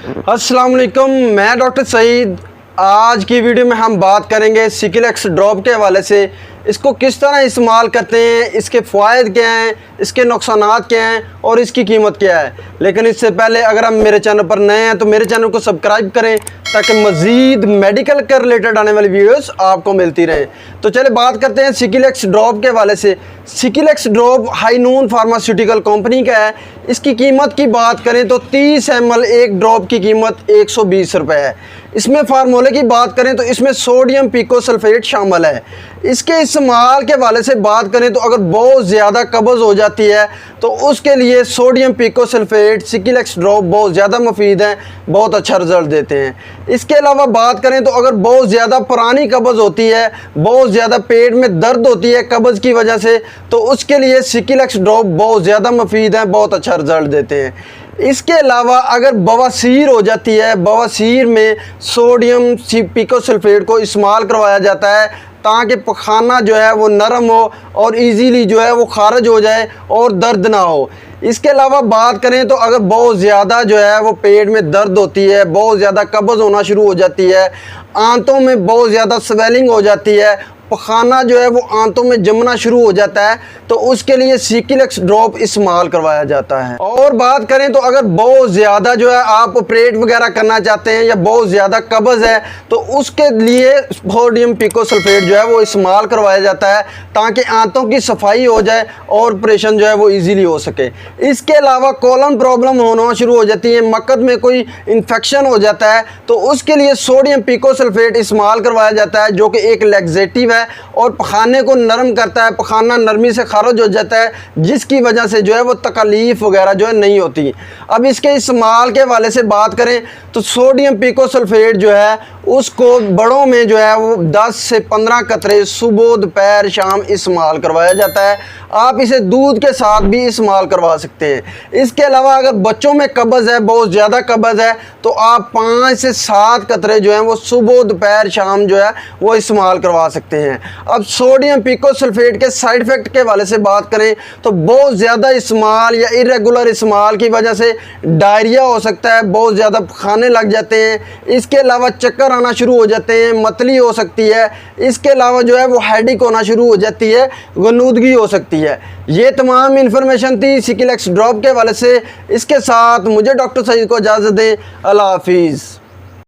अस्सलाम वालेकुम, मैं डॉक्टर सईद। आज की वीडियो में हम बात करेंगे सिकिलेक्स ड्रॉप के हवाले से। इसको किस तरह इस्तेमाल करते हैं, इसके फ़ायदे क्या हैं, इसके नुकसानात क्या हैं और इसकी कीमत क्या है। लेकिन इससे पहले अगर आप मेरे चैनल पर नए हैं तो मेरे चैनल को सब्सक्राइब करें ताकि मज़ीद मेडिकल के रिलेटेड आने वाली वीडियोस आपको मिलती रहे। तो चले बात करते हैं सिकिलेक्स ड्रॉप के हवाले से। सिकिलेक्स ड्रॉप हाईनून फार्मास्यूटिकल कंपनी का है। इसकी कीमत की बात करें तो 30 ml एक ड्रॉप की कीमत 120 रुपये है। इसमें फार्मूले की बात करें तो इसमें सोडियम पिकोसल्फेट शामिल है। इसके इस्तेमाल के हवाले से बात करें तो अगर बहुत ज़्यादा कब्ज़ हो जाती है तो उसके लिए सोडियम पिकोसल्फेट सिकिलेक्स ड्रॉप बहुत ज़्यादा मुफीद हैं, बहुत अच्छा रिज़ल्ट देते हैं। इसके अलावा बात करें तो अगर बहुत ज़्यादा पुरानी कब्ज़ होती है, बहुत ज़्यादा पेट में दर्द होती है कब्ज़ की वजह से, तो उसके लिए सिकिलेक्स ड्रॉप बहुत ज़्यादा मुफीद हैं, बहुत अच्छा रिज़ल्ट देते हैं। इसके अलावा अगर बवासीर हो जाती है, बवासीर में सोडियम पिकोसल्फेट को इस्तेमाल करवाया जाता है ताकि पखाना जो है वो नरम हो और इजीली जो है वो खारिज हो जाए और दर्द ना हो। इसके अलावा बात करें तो अगर बहुत ज़्यादा जो है वो पेट में दर्द होती है, बहुत ज़्यादा कब्ज़ होना शुरू हो जाती है, आंतों में बहुत ज़्यादा स्वेलिंग हो जाती है, पखाना जो है वो आंतों में जमना शुरू हो जाता है, तो उसके लिए सिकिलेक्स ड्रॉप इस्तेमाल करवाया जाता है। और बात करें तो अगर बहुत ज़्यादा जो है आप ऑपरेट वगैरह करना चाहते हैं या बहुत ज़्यादा कब्ज़ है तो उसके लिए सोडियम पिकोसल्फेट जो है वो इस्तेमाल करवाया जाता है ताकि आंतों की सफाई हो जाए और ऑपरेशन जो है वो ईजीली हो सके। इसके अलावा कॉलन प्रॉब्लम होना शुरू हो जाती है, मकद में कोई इन्फेक्शन हो जाता है तो उसके लिए सोडियम पिकोसल्फेट इस्तेमाल करवाया जाता है जो कि एक लैक्सेटिव है और पखाने को नरम करता है, पखाना नरमी से खारिज हो जाता है जिसकी वजह से जो है वो तकलीफ वगैरह जो है नहीं होती। अब इसके इस्तेमाल के हवाले से बात करें तो सोडियम पिकोसल्फेट जो है उसको बड़ों में जो है वो 10 से 15 कतरे सुबह दोपहर शाम इस्तेमाल करवाया जाता है। आप इसे दूध के साथ भी इस्तेमाल करवा सकते हैं। इसके अलावा अगर बच्चों में कब्ज़ है, बहुत ज़्यादा कब्ज़ है, तो आप 5 से 7 कतरे जो हैं वो सुबह दोपहर शाम जो है वो इस्तेमाल करवा सकते हैं। अब सोडियम पिकोसल्फेट के साइड इफ़ेक्ट के हवाले से बात करें तो बहुत ज़्यादा इस्तेमाल या इरेगुलर इस्तेमाल की वजह से डायरिया हो सकता है, बहुत ज़्यादा खाने लग जाते हैं। इसके अलावा चक्कर आना शुरू हो जाते हैं, मतली हो सकती है। इसके अलावा जो है वो हेडेक होना शुरू हो जाती है, गनूदगी हो सकती है। ये तमाम इन्फॉर्मेशन थी सिकिलेक्स ड्रॉप के हवाले से। इसके साथ मुझे डॉक्टर सईद को इजाज़त दें। अल्लाह हाफिज़।